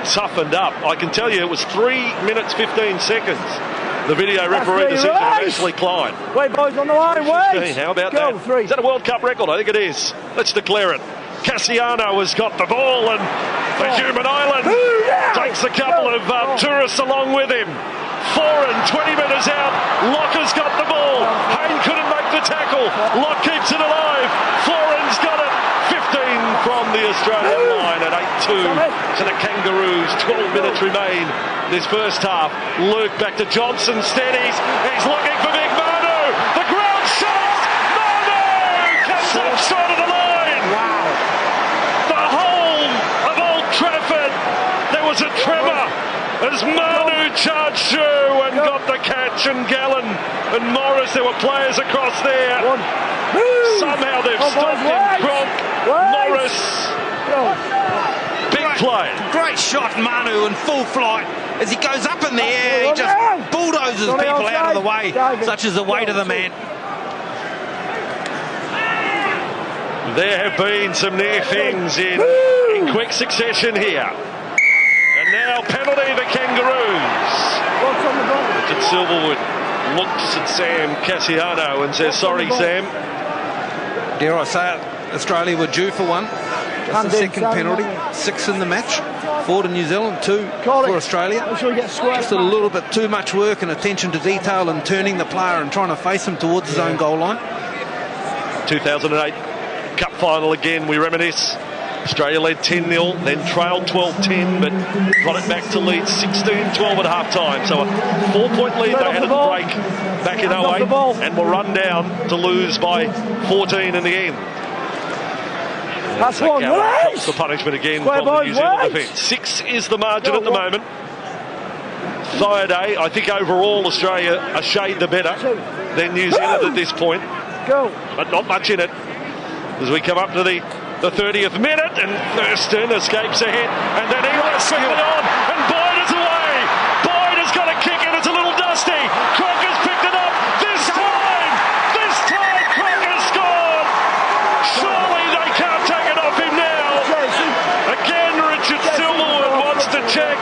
toughened up? I can tell you it was 3 minutes 15 seconds. The video referee decision of Ashley Klein. Wait, boys, on the line, wait. How about that? Is that a World Cup record? I think it is. Let's declare it. Cassiano has got the ball, and the human island takes a couple of tourists along with him. Foreign, 20 metres out. Locker's got the ball. Hayne couldn't make the tackle. Lock keeps it alive. Foreign's got it. 15 from the Australian line at 8-2 to the Kangaroos. 12 minutes remain this first half. Luke back to Johnson. Steadies. He's looking for Big Manu. The ground shakes. Manu comes up short of the line. Wow. The whole of Old Trafford. There was a tremor as Manu charged through and got the catch, and Gallen and Morris, there were players across there. Somehow they've stopped him. Cronk, Morris, big play. Great shot, Manu, in full flight. As he goes up in the air, he just bulldozes people out of the way, such as the weight of the man. There have been some near things in quick succession here. And now penalty the Kangaroos. Richard Silverwood looks at Sam Cassiano and says, sorry, Sam. Dare I say it, Australia were due for one. That's the second penalty. 6 in the match. 4 to New Zealand, 2 for Australia. Just a little bit too much work and attention to detail and turning the player and trying to face him towards his own goal line. 2008 Cup final again, we reminisce. Australia led 10-0, then trailed 12-10, but got it back to lead 16-12 at half-time. So a 4-point lead they had at the break back in 08 and were run down to lose by 14 in the end. That's one, comes the punishment again from the New Zealand defence. 6 is the margin at the moment. Friday, I think overall Australia a shade the better than New Zealand at this point. But not much in it. As we come up to the 30th minute, and Thurston escapes ahead, and then England swing it on, and Boyd is away. Boyd has got a kick, and it's a little dusty. Croc has picked it up. This time Croc has scored. Surely they can't take it off him now. Again, Richard Silverwood wants to check,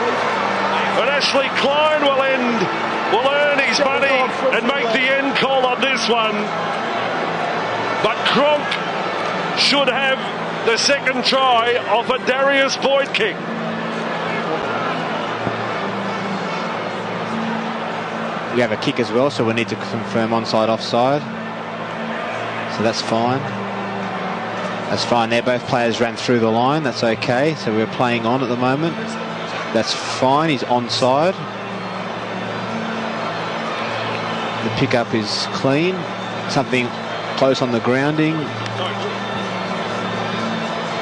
but Ashley Klein will earn his money and make the end call on this one. But Croc should have the second try off a Darius Boyd kick. We have a kick as well, so we need to confirm onside, offside. So that's fine. That's fine there. Both players ran through the line. That's okay. So we're playing on at the moment. That's fine. He's onside. The pickup is clean. Something close on the grounding.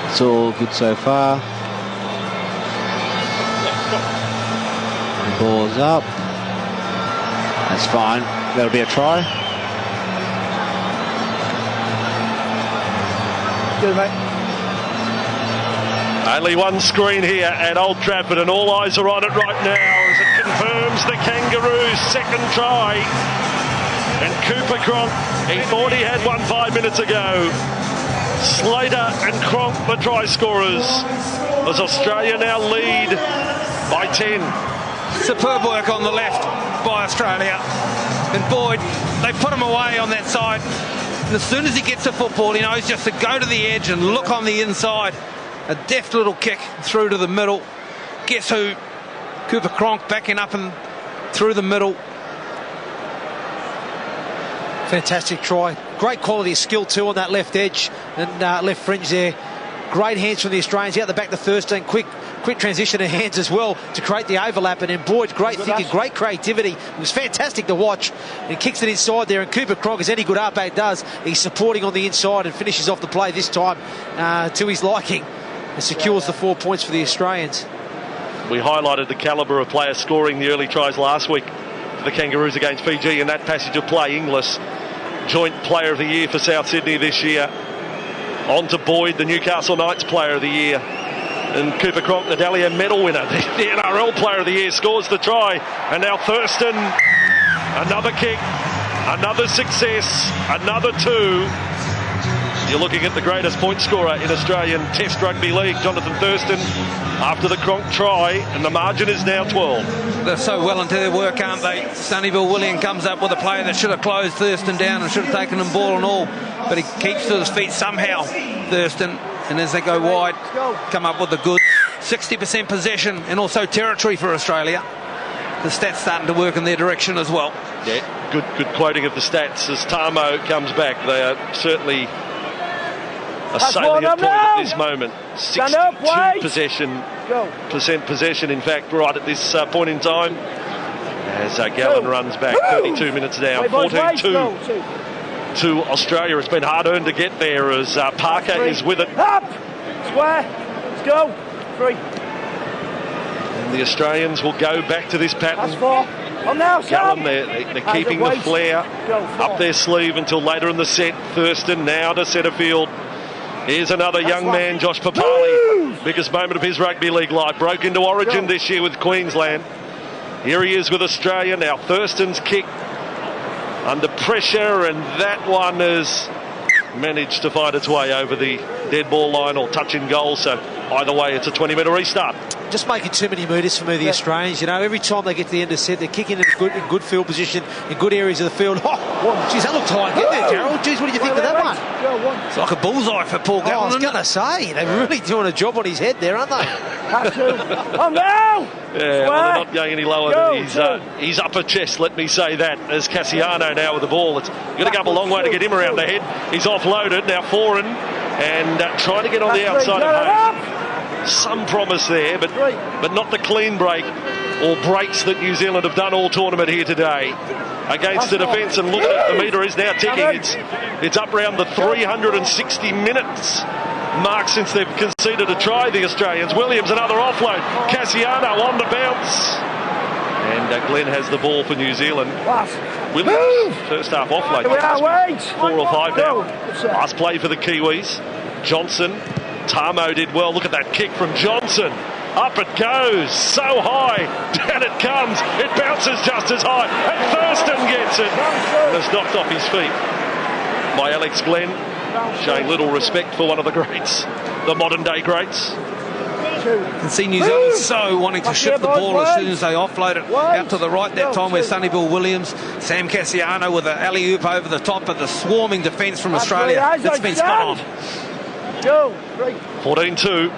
It's all good so far. The ball's up. That's fine. That'll be a try. Good, mate. Only one screen here at Old Trafford, and all eyes are on it right now as it confirms the Kangaroos' second try. And Cooper Cronk, he thought he had one 5 minutes ago. Slater and Cronk, the try scorers, as Australia now lead by 10. Superb work on the left by Australia. And Boyd, they put him away on that side. And as soon as he gets the football, he knows just to go to the edge and look on the inside. A deft little kick through to the middle. Guess who? Cooper Cronk backing up and through the middle. Fantastic try. Great quality of skill too on that left edge and left fringe there. Great hands from the Australians out the back to Thurston. Quick transition of hands as well to create the overlap. And then Boyd, great thinking, great creativity. It was fantastic to watch. And kicks it inside there. And Cooper Cronk, as any good halfback does, he's supporting on the inside and finishes off the play this time to his liking. And secures the 4 points for the Australians. We highlighted the calibre of players scoring the early tries last week for the Kangaroos against Fiji in that passage of play. Inglis, joint player of the year for South Sydney this year. On to Boyd, the Newcastle Knights player of the year. And Cooper Cronk, the Dahlia medal winner, the NRL player of the year, scores the try. And now Thurston, another kick, another success, another 2. You're looking at the greatest point scorer in Australian Test Rugby League, Jonathan Thurston, after the Cronk try, and the margin is now 12. They're so well into their work, aren't they? Sonny Bill William comes up with a play that should have closed Thurston down and should have taken him ball and all, but he keeps to his feet somehow, Thurston, and as they go wide, come up with a good 60% possession and also territory for Australia. The stats starting to work in their direction as well. Yeah, good quoting of the stats as Tamo comes back. They are certainly a salient point at this moment. 62% possession, in fact, right at this point in time. As Gallen runs back, 32 minutes now, 14-2 to Australia. It's been hard-earned to get there as Parker is with it. Up! Square! Let's go! 3. And the Australians will go back to this pattern. That's 4. On now, Gallen, they're keeping the flair up their sleeve until later in the set. Thurston now to centre field. Here's another young man, Josh Papali. Biggest moment of his rugby league life. Broke into Origin this year with Queensland. Here he is with Australia. Now Thurston's kick under pressure, and that one has managed to find its way over the dead ball line or touch in goal. So either way, it's a 20-metre restart. Just making too many metres for me, the Australians. You know, every time they get to the end of the set, they're kicking in good field position, in good areas of the field. Oh, geez, that looked tight. Get there, Gerald. Geez, what did you think of that one? It's like a bullseye for Paul Gallen. I was going to say, they're really doing a job on his head there, aren't they? Oh, no! Yeah, well, they're not going any lower than his upper chest, let me say that, as Cassiano now with the ball. It's got to go up a long way to get him around the head. He's offloaded, now Foran, and trying to get on the outside of Hayes. Some promise there, but not the clean break or breaks that New Zealand have done all tournament here today against the defence. And look at it, the metre is now ticking. It's up around the 360 minutes mark since they've conceded a try, the Australians. Williams, another offload. Cassiano on the bounce. And Glenn has the ball for New Zealand. Williams, first half offload. 4 or 5 now. Last play for the Kiwis. Johnson. Tamo did well. Look at that kick from Johnson. Up it goes. So high. Down it comes. It bounces just as high. And Thurston gets it. And it's knocked off his feet by Alex Glenn. Showing little respect for one of the greats. The modern day greats. You can see New Zealand so wanting to ship the ball as soon as they offload it out to the right that time, where Sonny Bill Williams, Sam Cassiano with an alley-oop over the top of the swarming defence from Australia. That's been spot on. 14-2.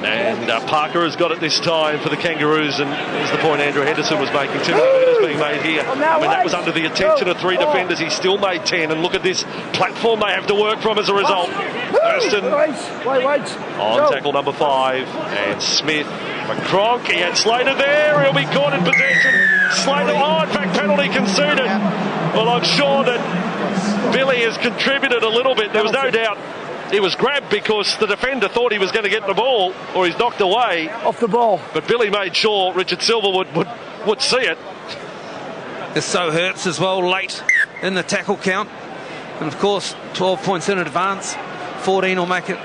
And Parker has got it this time for the Kangaroos, and there's the point Andrew Henderson was making. 2 metres being made here. I mean, that was under the attention of 3 defenders. He still made 10, and look at this platform they have to work from as a result. Thurston on tackle number 5, and Smith. McCronk, he had Slater there. He'll be caught in possession. Slater, in fact, penalty conceded. Well, I'm sure that Billy has contributed a little bit. There was no doubt. He was grabbed because the defender thought he was going to get the ball, or he's knocked away. Off the ball. But Billy made sure Richard Silver would see it. This so hurts as well late in the tackle count. And of course, 12 points in advance. 14 will make it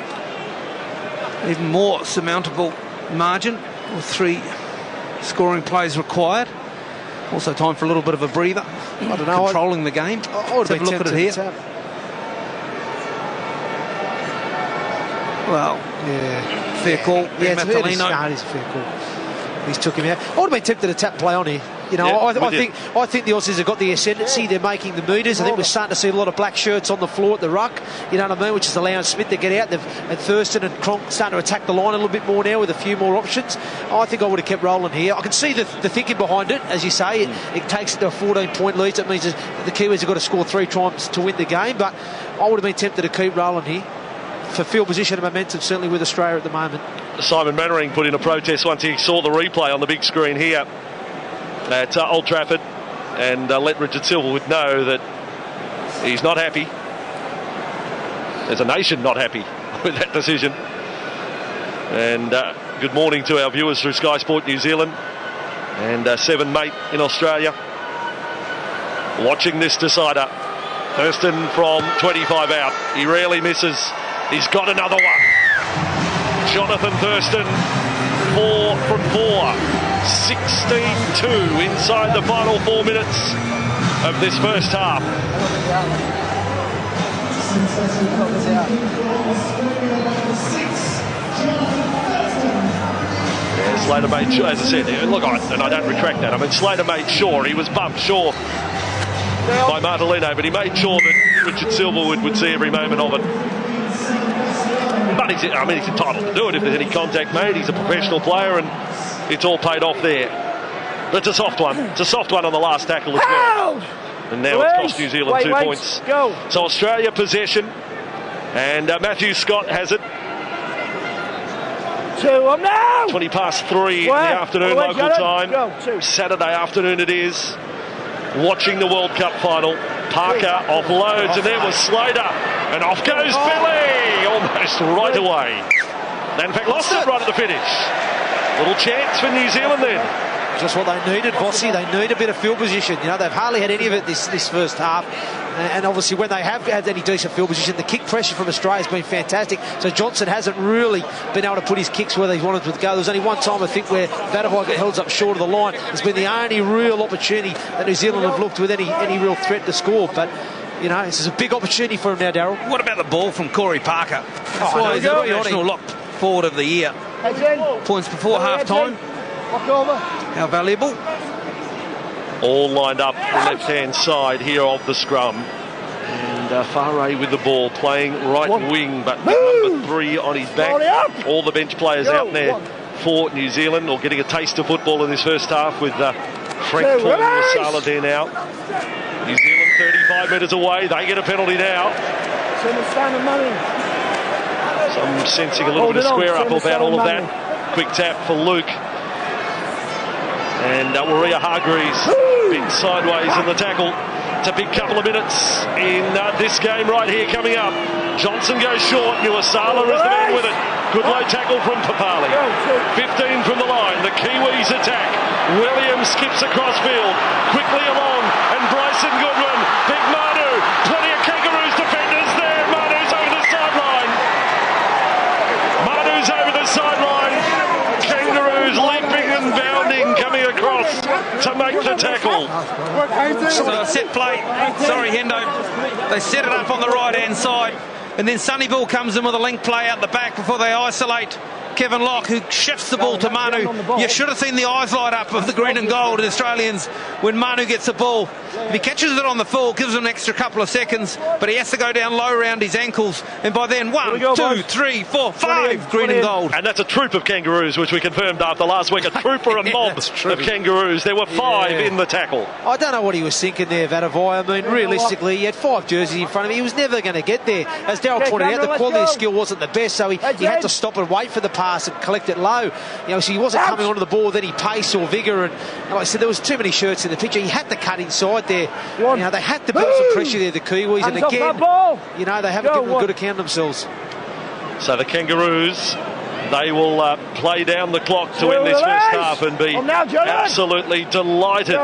even more surmountable margin, with 3 scoring plays required. Also time for a little bit of a breather. I don't know. Controlling the game. I would have look at it here. Well, yeah, fair call. Yeah, it's a fair call. He's took him out. I would have been tempted to tap play on here. You know, I think the Aussies have got the ascendancy. They're making the metres. I think we're starting to see a lot of black shirts on the floor at the ruck. You know what I mean? Which is allowing Smith to get out. And Thurston and Cronk starting to attack the line a little bit more now with a few more options. I think I would have kept rolling here. I can see the thinking behind it, as you say. It takes it to a 14-point lead. That means that the Kiwis have got to score 3 times to win the game. But I would have been tempted to keep rolling here for field position and momentum, certainly with Australia at the moment. Simon Mannering put in a protest once he saw the replay on the big screen here at Old Trafford, and let Richard Silverwood know that he's not happy. There's a nation not happy with that decision. And good morning to our viewers through Sky Sport New Zealand and 7mate in Australia. Watching this decider. Thurston from 25 out. He rarely misses. He's got another one. Jonathan Thurston, 4 from 4. 16-2 inside the final 4 minutes of this first half. Yeah, Slater made sure, as I said, look, and I don't retract that. I mean, Slater made sure, he was bumped, sure, by Martellino, but he made sure that Richard Silverwood would see every moment of it. But he's entitled to do it if there's any contact made. He's a professional player, and it's all paid off there. But it's a soft one. It's a soft one on the last tackle as well. And now it's cost New Zealand 2 points. Go. So Australia possession, and Matthew Scott has it. 20 past 3 in the afternoon local time. Saturday afternoon it is. Watching the World Cup final. Parker offloads, and there was Slater, and off goes Billy, almost right away. They in fact lost it right at the finish. Little chance for New Zealand then. Just what they needed, Vossi. They need a bit of field position. You know, they've hardly had any of it this first half. And obviously when they have had any decent field position, the kick pressure from Australia has been fantastic. So Johnson hasn't really been able to put his kicks where he wanted to go. There was only one time, I think, where Vadavai got held up short of the line. It's been the only real opportunity that New Zealand have looked with any real threat to score. But, you know, this is a big opportunity for him now, Daryl. What about the ball from Corey Parker? That's why he's the national lock forward of the year. Points before half-time. How valuable. All lined up the left-hand side here of the scrum. And Farray with the ball, playing right wing, but number 3 on his back. All the bench players out there for New Zealand, or getting a taste of football in this first half, with Frank Tuaisala there now. New Zealand 35 metres away. They get a penalty now. Some sensing a little bit of square up about all of that. Quick tap for Luke. And Waria Hargreaves bit sideways in the tackle. It's a big couple of minutes in this game right here coming up. Johnson goes short. Tuaisala is the man with it. Good low tackle from Papali. 15 from the line. The Kiwis attack. Williams skips across field. Quickly along. And Bryson Goodwin. Big Manu. Plenty of Kangaroos defenders there. Manu's over the sideline. Manu's over the sideline. Kangaroos leaping and bounding, coming across to make the tackle. So a set play. Sorry, Hendo. They set it up on the right-hand side. And then Sunnyville comes in with a link play out the back before they isolate Kevin Locke, who shifts the ball to Manu. You should have seen the eyes light up of the green and gold Australians when Manu gets the ball. If he catches it on the full, gives him an extra couple of seconds, but he has to go down low around his ankles. And by then, 1, 2, 3, 4, 5 green and gold. And that's a troop of Kangaroos, which we confirmed after last week. A troop or a mob of Kangaroos. There were 5 in the tackle. I don't know what he was thinking there, Vadavai. I mean, realistically, he had 5 jerseys in front of him. He was never going to get there. As Daryl pointed out, the quality of skill wasn't the best, so he had to stop and wait for the pass and collect it low. You know, so he wasn't coming onto the ball with any pace or vigour. And like I said, there was too many shirts in the picture. He had to cut inside there. You know, they had to build some pressure there, the Kiwis. And again, you know, they haven't given a good account of themselves. So the Kangaroos, they will play down the clock to end this first half and be absolutely delighted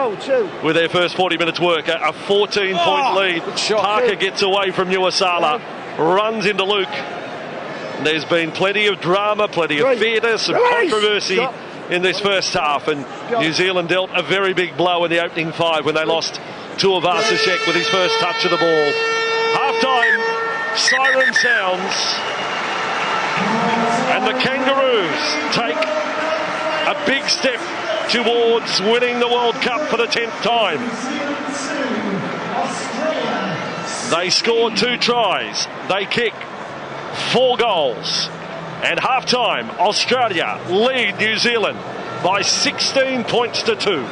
with their first 40 minutes work. A 14-point lead. Parker gets away from Tuaisala, runs into Luke. There's been plenty of drama, plenty of theatre, some controversy in this first half, and New Zealand dealt a very big blow in the opening 5 when they lost Tuivasa-Sheck with his first touch of the ball. Half-time, siren sounds, and the Kangaroos take a big step towards winning the World Cup for the 10th time. They scored 2 tries. They kick 4 goals. And half-time, Australia lead New Zealand by 16 points to 2.